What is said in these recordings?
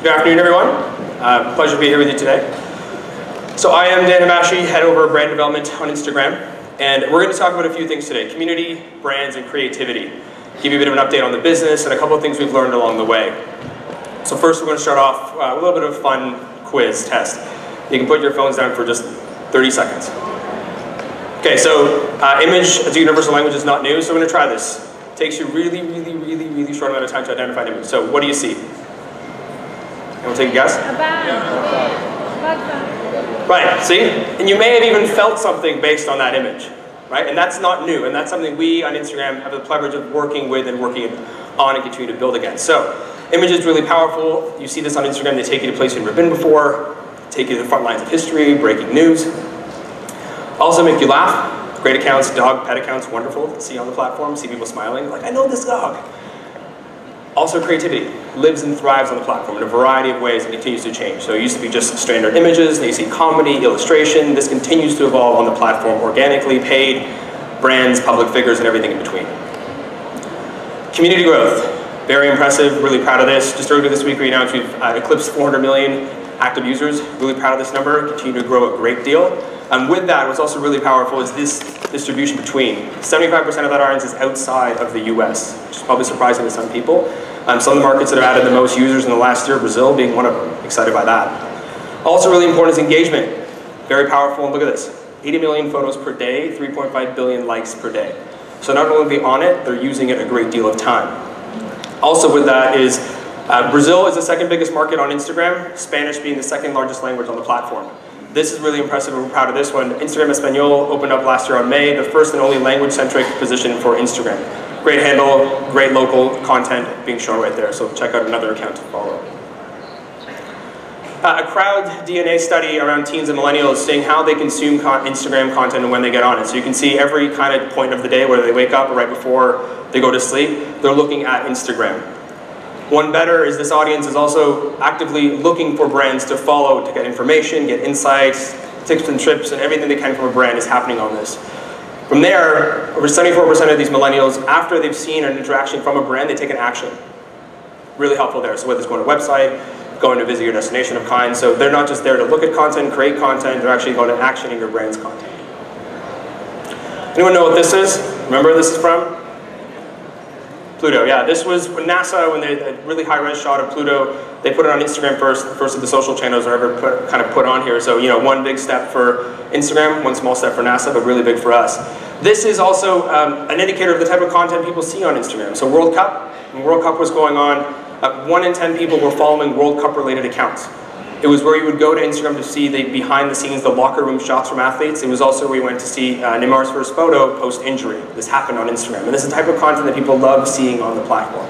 Good afternoon, everyone. Pleasure to be here with you today. So I am Dan Habashi, head over brand development on Instagram, and we're going to talk about a few things today: community, brands, and creativity. Give you a bit of an update on the business and a couple of things we've learned along the way. So first, we're going to start off with a little bit of a fun quiz test. You can put your phones down for just 30 seconds. Okay, so image as a universal language is not new, so we're going to try this. It takes you really short amount of time to identify an image. So what do you see? Anyone take a guess? Right, see? And you may have even felt something based on that image, right? And that's not new, and that's something we on Instagram have the privilege of working with and working on and continue to build against. So, image is really powerful. You see this on Instagram, they take you to places you've never been before, take you to the front lines of history, breaking news. Also make you laugh. Great accounts, dog, pet accounts, wonderful to see on the platform, see people smiling, like, I know this dog. Also creativity, lives and thrives on the platform in a variety of ways and continues to change. So it used to be just standard images, now you see comedy, illustration. This continues to evolve on the platform organically, paid, brands, public figures, and everything in between. Community growth, very impressive, really proud of this. Just earlier this week we announced we've eclipsed 400 million active users, really proud of this number, continue to grow a great deal. With that, what's also really powerful is this distribution between. 75% of that audience is outside of the US, which is probably surprising to some people. Some of the markets that have added the most users in the last year, Brazil being one of them, excited by that. Also really important is engagement. Very powerful, and look at this. 80 million photos per day, 3.5 billion likes per day. So not only are they on it, they're using it a great deal of time. Also with that is, Brazil is the second biggest market on Instagram, Spanish being the second largest language on the platform. This is really impressive, and we're proud of this one. Instagram Espanol opened up last year on May, the first and only language-centric position for Instagram. Great handle, great local content being shown right there, so check out another account to follow. A crowd DNA study around teens and millennials seeing how they consume Instagram content and when they get on it. So you can see every kind of point of the day, whether they wake up or right before they go to sleep, they're looking at Instagram. One better is this audience is also actively looking for brands to follow, to get information, get insights, tips and trips, and everything they can from a brand is happening on this. From there, over 74% of these millennials, after they've seen an interaction from a brand, they take an action. Really helpful there. So whether it's going to a website, going to visit your destination of kind, so they're not just there to look at content, create content, they're actually going to action in your brand's content. Anyone know what this is? Remember where this is from? Pluto, yeah. This was when NASA, when they had a really high-res shot of Pluto, they put it on Instagram first, the first of the social channels are ever kind of put on here. So, you know, one big step for Instagram, one small step for NASA, but really big for us. This is also an indicator of the type of content people see on Instagram. So World Cup, when World Cup was going on, 1 in 10 people were following World Cup-related accounts. It was where you would go to Instagram to see the behind the scenes, the locker room shots from athletes. It was also where you went to see Neymar's first photo post-injury. This happened on Instagram. And this is the type of content that people love seeing on the platform.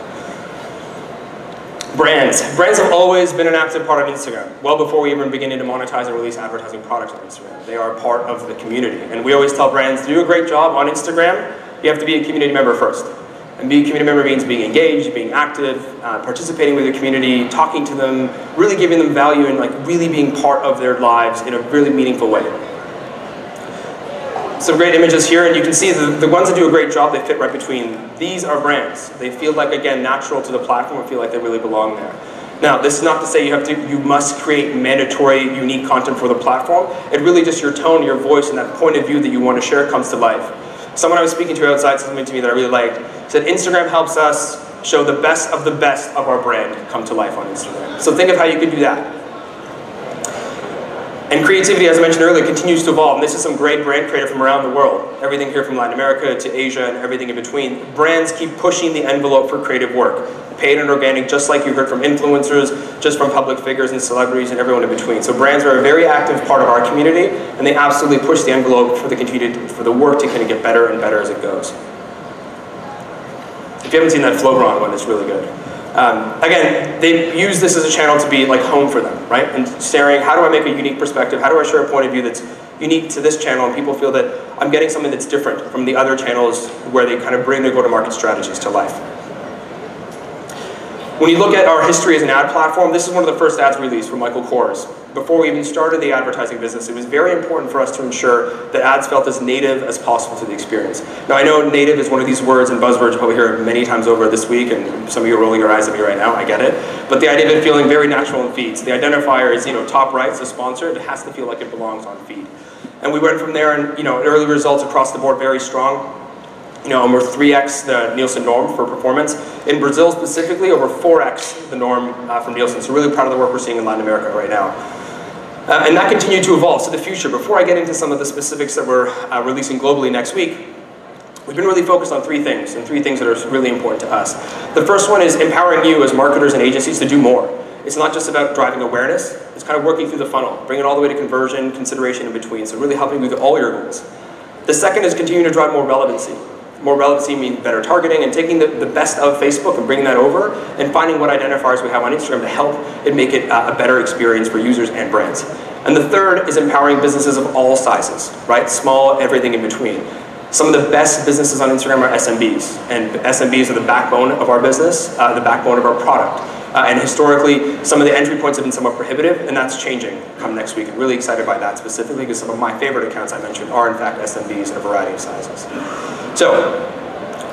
Brands. Brands have always been an active part of Instagram, well before we even begin to monetize and release advertising products on Instagram. They are part of the community. And we always tell brands, to do a great job on Instagram, you have to be a community member first. And being a community member means being engaged, being active, participating with the community, talking to them, really giving them value and like really being part of their lives in a really meaningful way. Some great images here, and you can see the ones that do a great job, they fit right between. These are brands. They feel like, again, natural to the platform and feel like they really belong there. Now, this is not to say you must create mandatory, unique content for the platform. It really just your tone, your voice, and that point of view that you want to share comes to life. Someone I was speaking to outside said something to me that I really liked. Said Instagram helps us show the best of our brand come to life on Instagram. So think of how you could do that. And creativity, as I mentioned earlier, continues to evolve. And this is some great brand creator from around the world. Everything here from Latin America to Asia and everything in between. Brands keep pushing the envelope for creative work. Paid and organic, just like you heard from influencers, just from public figures and celebrities and everyone in between. So brands are a very active part of our community, and they absolutely push the envelope for the work to kind of get better and better as it goes. If you haven't seen that Flowron one, it's really good. Again, they use this as a channel to be like home for them, right? And staring, how do I make a unique perspective? How do I share a point of view that's unique to this channel and people feel that I'm getting something that's different from the other channels where they kind of bring their go-to-market strategies to life. When you look at our history as an ad platform, this is one of the first ads we released for Michael Kors. Before we even started the advertising business, it was very important for us to ensure that ads felt as native as possible to the experience. Now I know native is one of these words and buzzwords you'll probably hear many times over this week, and some of you are rolling your eyes at me right now, I get it. But the idea of it feeling very natural in feed. So the identifier is, top right, so sponsored, it has to feel like it belongs on feed. And we went from there, and early results across the board very strong. And we're 3x the Nielsen norm for performance. In Brazil specifically, over 4x the norm from Nielsen. So really proud of the work we're seeing in Latin America right now. And that continued to evolve. So the future, before I get into some of the specifics that we're releasing globally next week, we've been really focused on 3 things, and 3 things that are really important to us. The first one is empowering you as marketers and agencies to do more. It's not just about driving awareness, it's kind of working through the funnel, bringing it all the way to conversion, consideration in between, so really helping you with all your goals. The second is continuing to drive more relevancy. More relevancy means better targeting and taking the best of Facebook and bringing that over and finding what identifiers we have on Instagram to help it make it a better experience for users and brands. And the third is empowering businesses of all sizes, right? Small, everything in between. Some of the best businesses on Instagram are SMBs, and SMBs are the backbone of our business, the backbone of our product. And historically, some of the entry points have been somewhat prohibitive, and that's changing come next week. I'm really excited by that specifically because some of my favorite accounts I mentioned are in fact SMBs in a variety of sizes. So,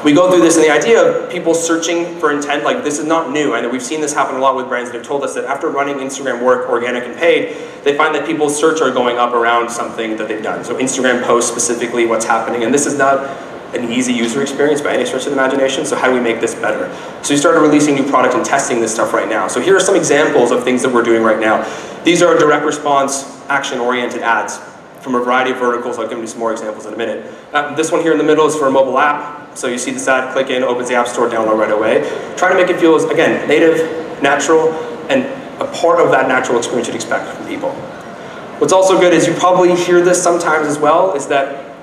we go through this, and the idea of people searching for intent, like this is not new. I know we've seen this happen a lot with brands that have told us that after running Instagram work, organic and paid, they find that people's search are going up around something that they've done. So Instagram posts specifically what's happening, and this is not an easy user experience by any stretch of the imagination, so how do we make this better? So we started releasing new product and testing this stuff right now. So here are some examples of things that we're doing right now. These are direct response, action-oriented ads from a variety of verticals. I'll give you some more examples in a minute. This one here in the middle is for a mobile app. So you see this ad, click in, opens the App Store, download right away. Trying to make it feel, as, again, native, natural, and a part of that natural experience you'd expect from people. What's also good is you probably hear this sometimes as well, is that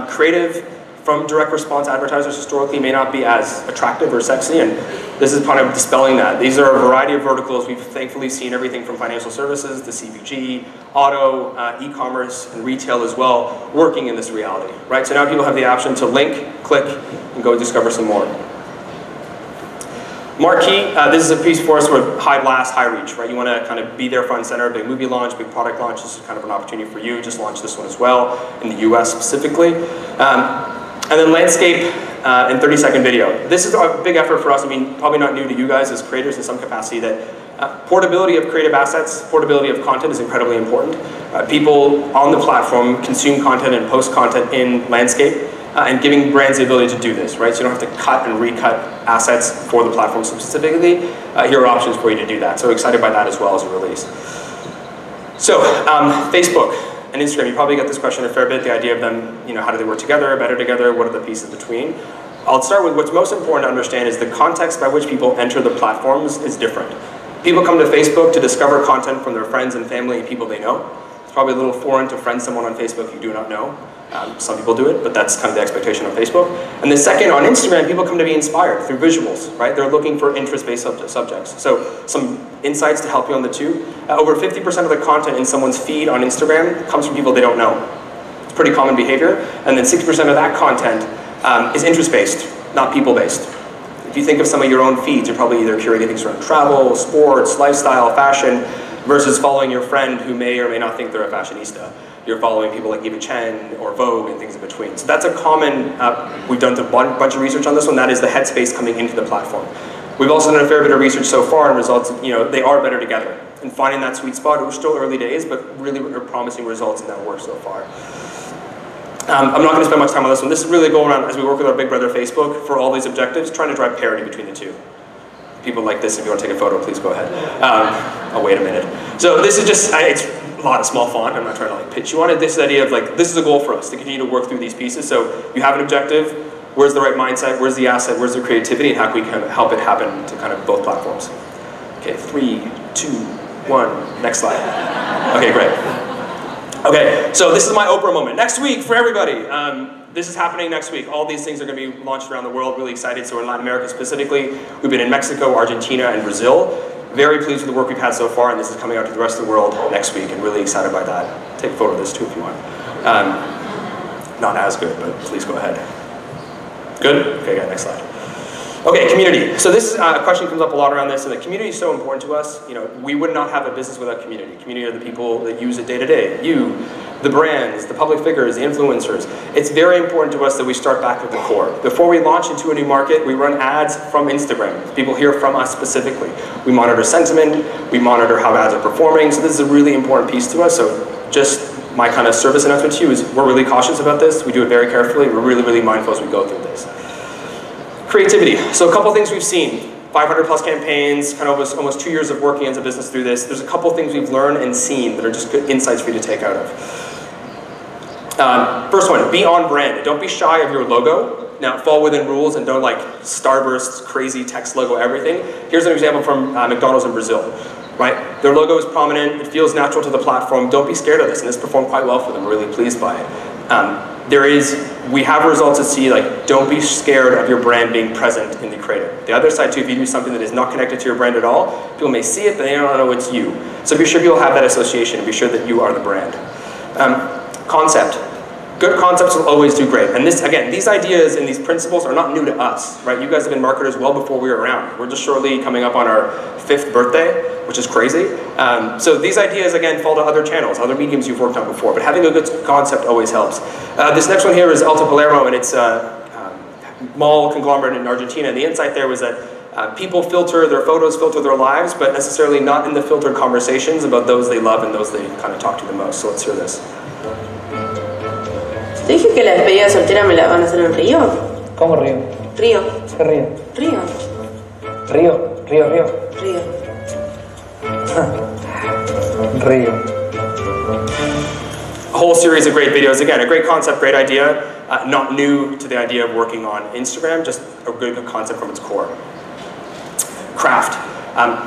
creative from direct response advertisers historically may not be as attractive or sexy, and this is kind of dispelling that. These are a variety of verticals. We've thankfully seen everything from financial services to CPG, auto, e-commerce, and retail as well, working in this reality, right? So now people have the option to link, click, and go discover some more. Marquee, this is a piece for us with high blast, high reach, right? You want to kind of be there front and center, big movie launch, big product launch. This is kind of an opportunity for you. Just launched this one as well, in the US specifically. And then landscape and 30-second video. This is a big effort for us. I mean, probably not new to you guys as creators in some capacity, that portability of creative assets, portability of content is incredibly important. People on the platform consume content and post content in landscape, and giving brands the ability to do this, right? So you don't have to cut and recut assets for the platform specifically. Here are options for you to do that. So excited by that as well as a release. So, Facebook and Instagram, you probably get this question a fair bit, the idea of them, how do they work together, better together, what are the pieces between? I'll start with what's most important to understand is the context by which people enter the platforms is different. People come to Facebook to discover content from their friends and family and people they know. It's probably a little foreign to friend someone on Facebook you do not know. Some people do it, but that's kind of the expectation on Facebook. And the second, on Instagram, people come to be inspired through visuals, right? They're looking for interest-based subjects. So some insights to help you on the two. Over 50% of the content in someone's feed on Instagram comes from people they don't know. It's pretty common behavior. And then 60% of that content is interest-based, not people-based. If you think of some of your own feeds, you're probably either curating things around travel, sports, lifestyle, fashion, versus following your friend who may or may not think they're a fashionista. You're following people like Eva Chen or Vogue and things in between. So that's a common, we've done a bunch of research on this one, that is the headspace coming into the platform. We've also done a fair bit of research so far, and results, they are better together. And finding that sweet spot, we're still early days, but really we're promising results in that work so far. I'm not going to spend much time on this one. This is really going around as we work with our big brother Facebook for all these objectives, trying to drive parity between the two. People like this, if you want to take a photo, please go ahead. I'll wait a minute. So this is just, it's a lot of small font. I'm not trying to pitch you on it. This idea of this is a goal for us to continue to work through these pieces. So you have an objective. Where's the right mindset? Where's the asset? Where's the creativity? And how can we help it happen to kind of both platforms? Okay, 3, 2, 1. Next slide. Okay, great. Okay, so this is my Oprah moment. Next week for everybody. This is happening next week. All these things are going to be launched around the world. Really excited. So in Latin America specifically, we've been in Mexico, Argentina, and Brazil. Very pleased with the work we've had so far, and this is coming out to the rest of the world next week, and really excited by that. Take a photo of this too if you want. Not as good, but please go ahead. Good? Okay, next slide. Okay, community. So this question comes up a lot around this, and the community is so important to us. You know, we would not have a business without community. Community are the people that use it day to day. You, the brands, the public figures, the influencers. It's very important to us that we start back with the core. Before we launch into a new market, we run ads from Instagram. People hear from us specifically. We monitor sentiment, we monitor how ads are performing, so this is a really important piece to us. So just my kind of service announcement to you is we're really cautious about this. We do it very carefully. We're really, really mindful as we go through this. Creativity. So a couple things we've seen. 500 plus campaigns, kind of almost 2 years of working as a business through this. There's a couple things we've learned and seen that are just good insights for you to take out of. First one, be on brand. Don't be shy of your logo. Now, fall within rules and don't like Starburst, crazy text logo, everything. Here's an example from McDonald's in Brazil. Right? Their logo is prominent, it feels natural to the platform. Don't be scared of this, and this performed quite well for them. We're really pleased by it. We have results that see, like, don't be scared of your brand being present in the creative. The other side too, if you do something that is not connected to your brand at all, people may see it, but they don't know it's you. So be sure people have that association, and be sure that you are the brand. Concept. Good concepts will always do great. And this, again, these ideas and these principles are not new to us, right? You guys have been marketers well before we were around. We're just shortly coming up on our 5th birthday, which is crazy. So these ideas, again, fall to other channels, other mediums you've worked on before, but having a good concept always helps. This next one here is Alta Palermo, and it's a mall conglomerate in Argentina. And the insight there was that people filter their photos, filter their lives, but necessarily not in the filtered conversations about those they love and those they kind of talk to the most. So let's hear this. Te dije que la despedida de soltera me la van a hacer en Río. ¿Cómo Río? Río. ¿Qué Río? Río. Río, Río, Río. Río. Río. A whole series of great videos. Again, a great concept, great idea. Not new to the idea of working on Instagram, just a good concept from its core. Craft.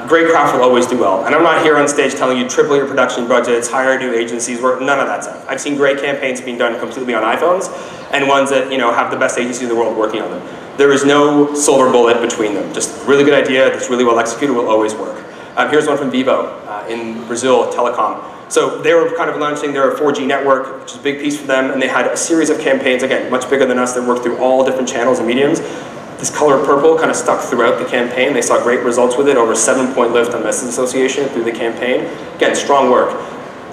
Great craft will always do well. And I'm not here on stage telling you triple your production budgets, hire new agencies, work, none of that stuff. I've seen great campaigns being done completely on iPhones and ones that have the best agencies in the world working on them. There is no silver bullet between them. Just a really good idea that's really well executed will always work. Here's one from Vivo in Brazil, Telecom. So they were kind of launching their 4G network, which is a big piece for them, and they had a series of campaigns, again, much bigger than us, that worked through all different channels and mediums. This color purple kind of stuck throughout the campaign. They saw great results with it, over 7-point lift on message association through the campaign. Again, strong work.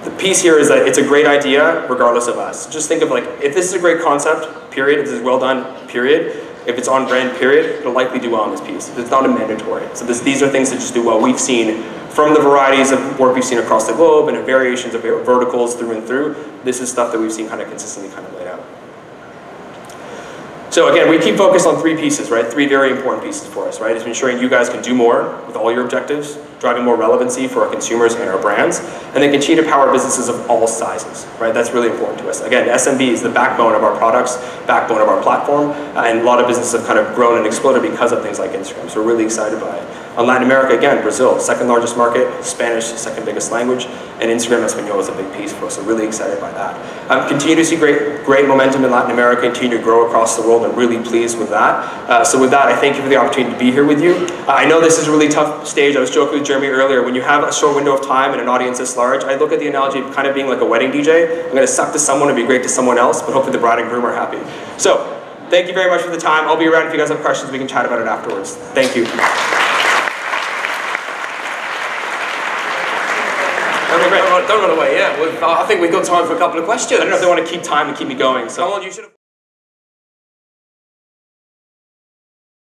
The piece here is that it's a great idea regardless of us. Just think of like, if this is a great concept, period, if this is well done, period, if it's on brand, period, it'll likely do well on this piece. It's not a mandatory. So these are things that just do well. We've seen from the varieties of work we've seen across the globe and in variations of verticals through and through, this is stuff that we've seen kind of consistently kind of laid out. So again, we keep focused on 3 pieces, right? 3 very important pieces for us, right? It's ensuring you guys can do more with all your objectives, driving more relevancy for our consumers and our brands, and then continue to power businesses of all sizes, right? That's really important to us. Again, SMB is the backbone of our products, backbone of our platform, and a lot of businesses have kind of grown and exploded because of things like Instagram, so we're really excited by it. On Latin America, again, Brazil, 2nd largest market, Spanish, 2nd biggest language, and Instagram Espanol is a big piece for us, so really excited by that. Continue to see great momentum in Latin America, continue to grow across the world, and really pleased with that. So with that, I thank you for the opportunity to be here with you. I know this is a really tough stage. I was joking with Jeremy earlier, when you have a short window of time and an audience this large, I look at the analogy of kind of being like a wedding DJ. I'm going to suck to someone and be great to someone else, but hopefully the bride and groom are happy. So, thank you very much for the time. I'll be around if you guys have questions. We can chat about it afterwards. Thank you. Okay, great. Don't run away, yeah. I think we've got time for a couple of questions. I don't know if they want to keep time and keep me going. So. You should have